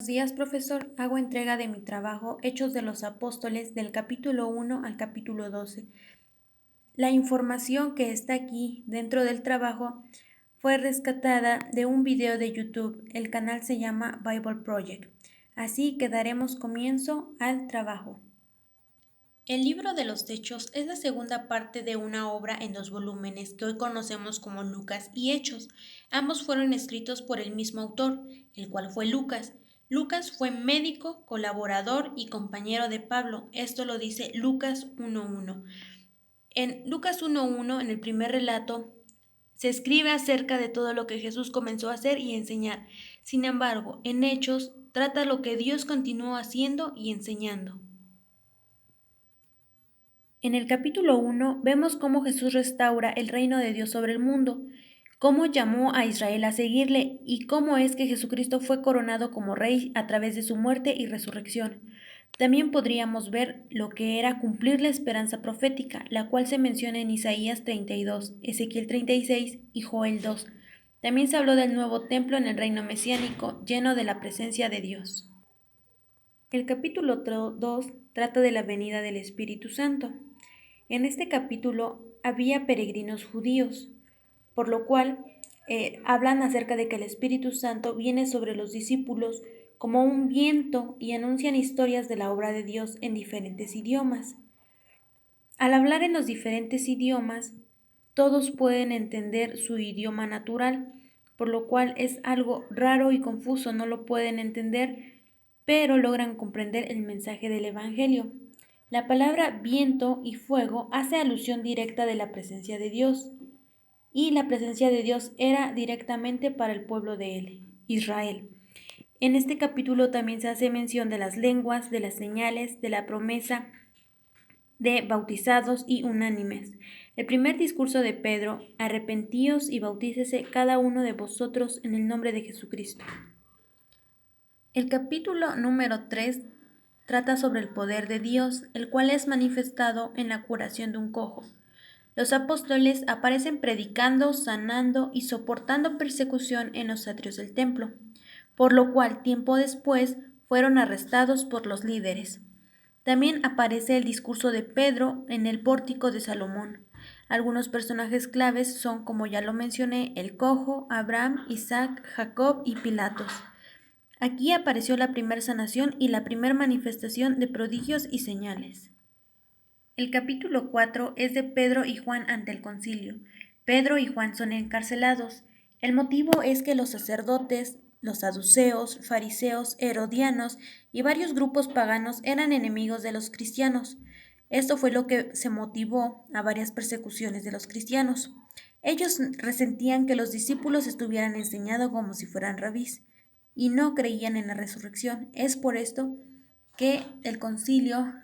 Buenos días, profesor. Hago entrega de mi trabajo Hechos de los Apóstoles del capítulo 1 al capítulo 12. La información que está aquí dentro del trabajo fue rescatada de un video de YouTube. El canal se llama Bible Project. Así que daremos comienzo al trabajo. El libro de los Hechos es la segunda parte de una obra en 2 volúmenes que hoy conocemos como Lucas y Hechos. Ambos fueron escritos por el mismo autor, el cual fue Lucas. Lucas fue médico, colaborador y compañero de Pablo. Esto lo dice Lucas 1.1. En Lucas 1.1, en el primer relato, se escribe acerca de todo lo que Jesús comenzó a hacer y enseñar. Sin embargo, en Hechos trata lo que Dios continuó haciendo y enseñando. En el capítulo 1 vemos cómo Jesús restaura el reino de Dios sobre el mundo, cómo llamó a Israel a seguirle y cómo es que Jesucristo fue coronado como rey a través de su muerte y resurrección. También podríamos ver lo que era cumplir la esperanza profética, la cual se menciona en Isaías 32, Ezequiel 36 y Joel 2. También se habló del nuevo templo en el reino mesiánico, lleno de la presencia de Dios. El capítulo 2 trata de la venida del Espíritu Santo. En este capítulo había peregrinos judíos, por lo cual hablan acerca de que el Espíritu Santo viene sobre los discípulos como un viento y anuncian historias de la obra de Dios en diferentes idiomas. Al hablar en los diferentes idiomas, todos pueden entender su idioma natural, por lo cual es algo raro y confuso, no lo pueden entender, pero logran comprender el mensaje del Evangelio. La palabra viento y fuego hace alusión directa de la presencia de Dios, y la presencia de Dios era directamente para el pueblo de él, Israel. En este capítulo también se hace mención de las lenguas, de las señales, de la promesa de bautizados y unánimes. El primer discurso de Pedro: arrepentíos y bautícese cada uno de vosotros en el nombre de Jesucristo. El capítulo número 3 trata sobre el poder de Dios, el cual es manifestado en la curación de un cojo. Los apóstoles aparecen predicando, sanando y soportando persecución en los atrios del templo, por lo cual tiempo después fueron arrestados por los líderes. También aparece el discurso de Pedro en el pórtico de Salomón. Algunos personajes claves son, como ya lo mencioné, el cojo, Abraham, Isaac, Jacob y Pilatos. Aquí apareció la primera sanación y la primera manifestación de prodigios y señales. El capítulo 4 es de Pedro y Juan ante el concilio. Pedro y Juan son encarcelados. El motivo es que los sacerdotes, los saduceos, fariseos, herodianos y varios grupos paganos eran enemigos de los cristianos. Esto fue lo que se motivó a varias persecuciones de los cristianos. Ellos resentían que los discípulos estuvieran enseñando como si fueran rabís y no creían en la resurrección. Es por esto que el concilio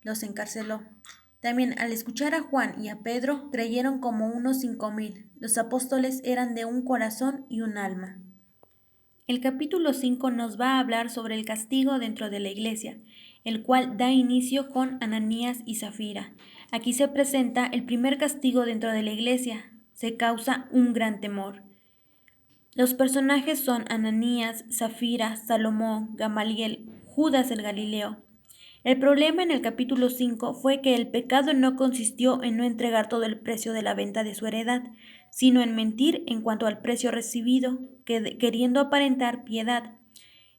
los encarceló. También al escuchar a Juan y a Pedro creyeron como unos 5,000. Los apóstoles eran de un corazón y un alma. El capítulo 5 nos va a hablar sobre el castigo dentro de la iglesia, el cual da inicio con Ananías y Zafira. Aquí se presenta el primer castigo dentro de la iglesia. Se causa un gran temor. Los personajes son Ananías, Zafira, Salomón, Gamaliel, Judas el Galileo. El problema en el capítulo 5 fue que el pecado no consistió en no entregar todo el precio de la venta de su heredad, sino en mentir en cuanto al precio recibido, queriendo aparentar piedad.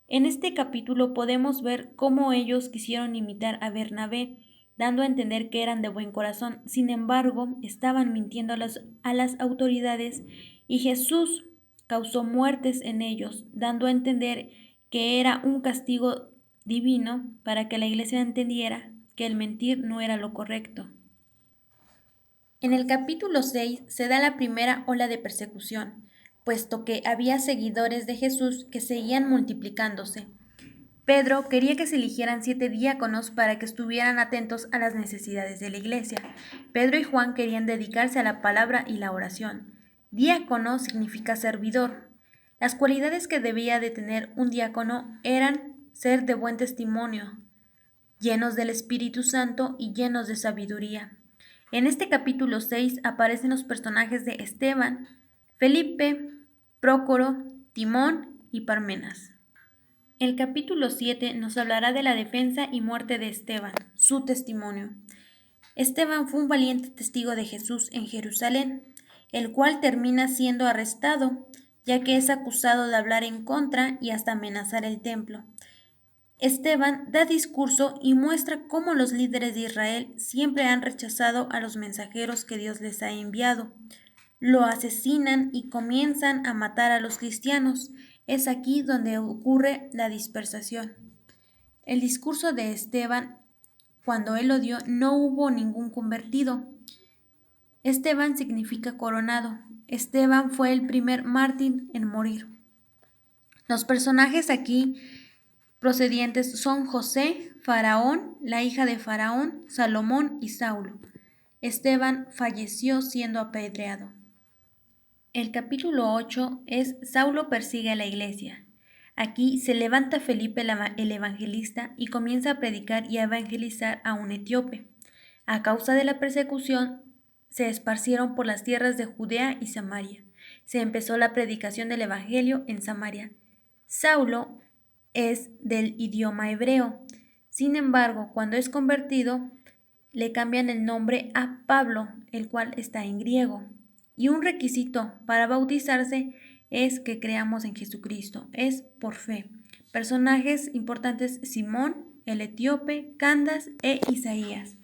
En este capítulo podemos ver cómo ellos quisieron imitar a Bernabé, dando a entender que eran de buen corazón. Sin embargo, estaban mintiendo a las autoridades y Jesús causó muertes en ellos, dando a entender que era un castigo divino para que la iglesia entendiera que el mentir no era lo correcto. En el capítulo 6 se da la primera ola de persecución, puesto que había seguidores de Jesús que seguían multiplicándose. Pedro quería que se eligieran 7 diáconos para que estuvieran atentos a las necesidades de la iglesia. Pedro y Juan querían dedicarse a la palabra y la oración. Diácono significa servidor. Las cualidades que debía de tener un diácono eran ser de buen testimonio, llenos del Espíritu Santo y llenos de sabiduría. En este capítulo 6 aparecen los personajes de Esteban, Felipe, Prócoro, Timón y Parmenas. El capítulo 7 nos hablará de la defensa y muerte de Esteban, su testimonio. Esteban fue un valiente testigo de Jesús en Jerusalén, el cual termina siendo arrestado, ya que es acusado de hablar en contra y hasta amenazar el templo. Esteban da discurso y muestra cómo los líderes de Israel siempre han rechazado a los mensajeros que Dios les ha enviado. Lo asesinan y comienzan a matar a los cristianos. Es aquí donde ocurre la dispersación. El discurso de Esteban, cuando él lo dio, no hubo ningún convertido. Esteban significa coronado. Esteban fue el primer mártir en morir. Los personajes aquí procedientes son José, Faraón, la hija de Faraón, Salomón y Saulo. Esteban falleció siendo apedreado. El capítulo 8 es Saulo persigue a la iglesia. Aquí se levanta Felipe el evangelista y comienza a predicar y a evangelizar a un etíope. A causa de la persecución, se esparcieron por las tierras de Judea y Samaria. Se empezó la predicación del evangelio en Samaria. Saulo es del idioma hebreo. Sin embargo, cuando es convertido, le cambian el nombre a Pablo, el cual está en griego. Y un requisito para bautizarse es que creamos en Jesucristo, es por fe. Personajes importantes: Simón, el etíope, Candas e Isaías.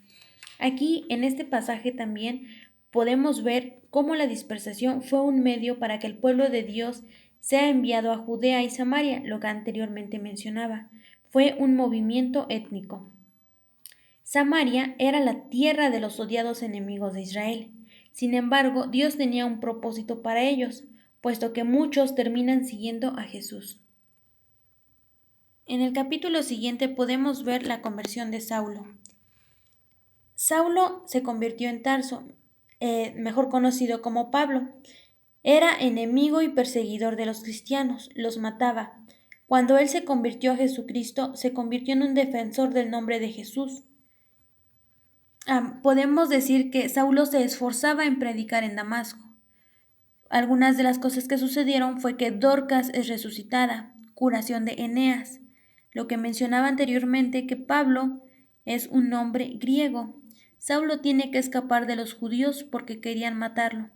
Aquí, en este pasaje también podemos ver cómo la dispersación fue un medio para que el pueblo de Dios sea enviado a Judea y Samaria, lo que anteriormente mencionaba. Fue un movimiento étnico. Samaria era la tierra de los odiados enemigos de Israel. Sin embargo, Dios tenía un propósito para ellos, puesto que muchos terminan siguiendo a Jesús. En el capítulo siguiente podemos ver la conversión de Saulo. Saulo se convirtió en Tarso, mejor conocido como Pablo. Era enemigo y perseguidor de los cristianos, los mataba. Cuando él se convirtió a Jesucristo, se convirtió en un defensor del nombre de Jesús. Podemos decir que Saulo se esforzaba en predicar en Damasco. Algunas de las cosas que sucedieron fue que Dorcas es resucitada, curación de Eneas. Lo que mencionaba anteriormente, que Pablo es un nombre griego. Saulo tiene que escapar de los judíos porque querían matarlo,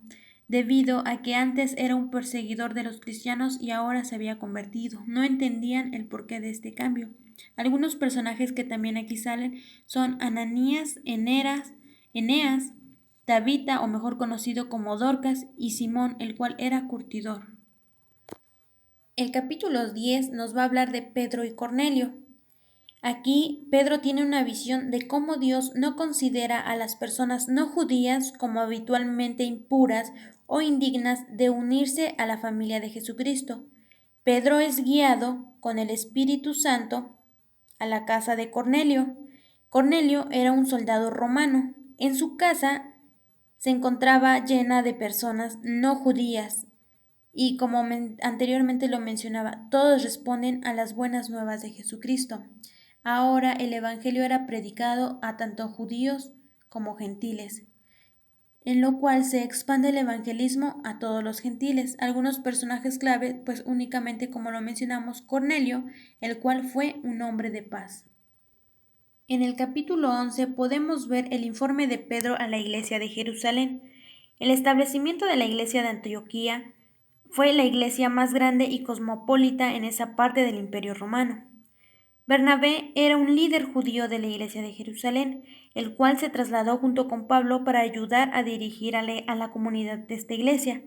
debido a que antes era un perseguidor de los cristianos y ahora se había convertido. No entendían el porqué de este cambio. Algunos personajes que también aquí salen son Ananías, Eneas, Tabita, o mejor conocido como Dorcas, y Simón, el cual era curtidor. El capítulo 10 nos va a hablar de Pedro y Cornelio. Aquí Pedro tiene una visión de cómo Dios no considera a las personas no judías como habitualmente impuras o indignas de unirse a la familia de Jesucristo. Pedro es guiado con el Espíritu Santo a la casa de Cornelio. Cornelio era un soldado romano. En su casa se encontraba llena de personas no judías y, como anteriormente lo mencionaba, todos responden a las buenas nuevas de Jesucristo. Ahora el Evangelio era predicado a tanto judíos como gentiles, en lo cual se expande el evangelismo a todos los gentiles. Algunos personajes clave, pues únicamente como lo mencionamos, Cornelio, el cual fue un hombre de paz. En el capítulo 11 podemos ver el informe de Pedro a la iglesia de Jerusalén. El establecimiento de la iglesia de Antioquía fue la iglesia más grande y cosmopolita en esa parte del Imperio Romano. Bernabé era un líder judío de la iglesia de Jerusalén, el cual se trasladó junto con Pablo para ayudar a dirigir a la comunidad de esta iglesia.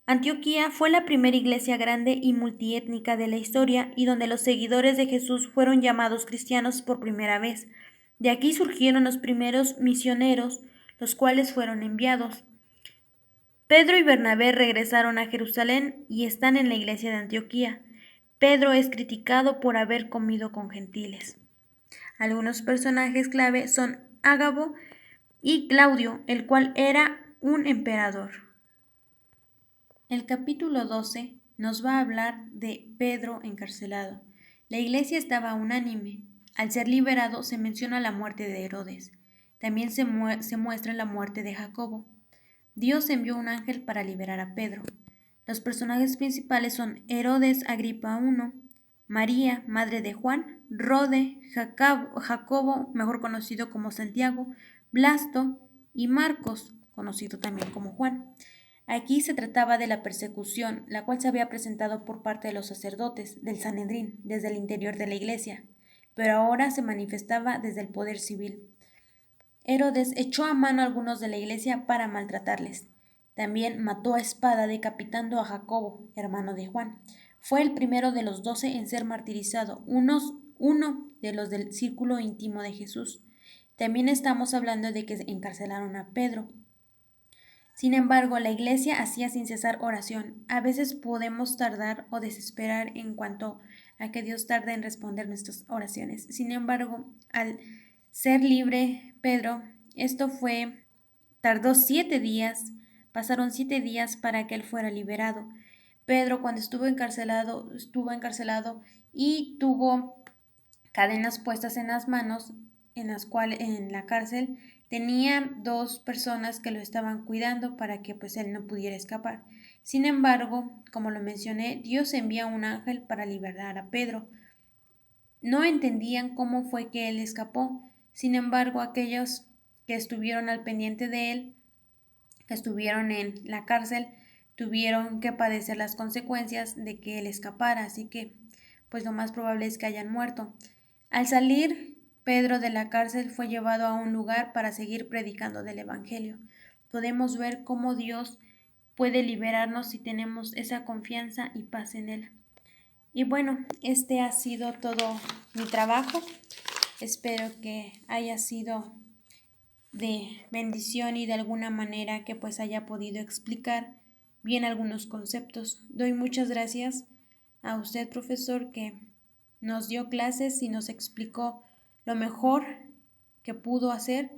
Antioquía fue la primera iglesia grande y multiétnica de la historia y donde los seguidores de Jesús fueron llamados cristianos por primera vez. De aquí surgieron los primeros misioneros, los cuales fueron enviados. Pedro y Bernabé regresaron a Jerusalén y están en la iglesia de Antioquía. Pedro es criticado por haber comido con gentiles. Algunos personajes clave son Ágabo y Claudio, el cual era un emperador. El capítulo 12 nos va a hablar de Pedro encarcelado. La iglesia estaba unánime. Al ser liberado se menciona la muerte de Herodes. También se muestra la muerte de Jacobo. Dios envió un ángel para liberar a Pedro. Los personajes principales son Herodes Agripa I, María, madre de Juan, Rode, Jacobo, mejor conocido como Santiago, Blasto y Marcos, conocido también como Juan. Aquí se trataba de la persecución, la cual se había presentado por parte de los sacerdotes del Sanedrín desde el interior de la iglesia, pero ahora se manifestaba desde el poder civil. Herodes echó a mano a algunos de la iglesia para maltratarles. También mató a espada decapitando a Jacobo, hermano de Juan. Fue el primero de los 12 en ser martirizado, uno de los del círculo íntimo de Jesús. También estamos hablando de que encarcelaron a Pedro. Sin embargo, la iglesia hacía sin cesar oración. A veces podemos tardar o desesperar en cuanto a que Dios tarde en responder nuestras oraciones. Sin embargo, al ser libre Pedro, tardó 7 días, pasaron 7 días para que él fuera liberado. Pedro, cuando estuvo encarcelado y tuvo cadenas puestas en las manos, en las cuales en la cárcel tenía 2 personas que lo estaban cuidando para que pues él no pudiera escapar. Sin embargo, como lo mencioné, Dios envía un ángel para liberar a Pedro. No entendían cómo fue que él escapó. Sin embargo, aquellos que estuvieron al pendiente de él, que estuvieron en la cárcel, tuvieron que padecer las consecuencias de que él escapara, así que pues lo más probable es que hayan muerto. Al salir Pedro de la cárcel fue llevado a un lugar para seguir predicando del Evangelio. Podemos ver cómo Dios puede liberarnos si tenemos esa confianza y paz en Él. Y bueno, este ha sido todo mi trabajo. Espero que haya sido de bendición y de alguna manera que pues haya podido explicar bien algunos conceptos. Doy muchas gracias a usted, profesor, que nos dio clases y nos explicó lo mejor que pudo hacer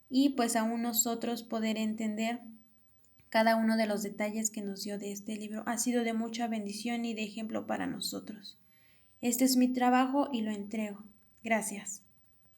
y pues aún nosotros poder entender cada uno de los detalles que nos dio de este libro. Ha sido de mucha bendición y de ejemplo para nosotros. Este es mi trabajo y lo entrego. Gracias.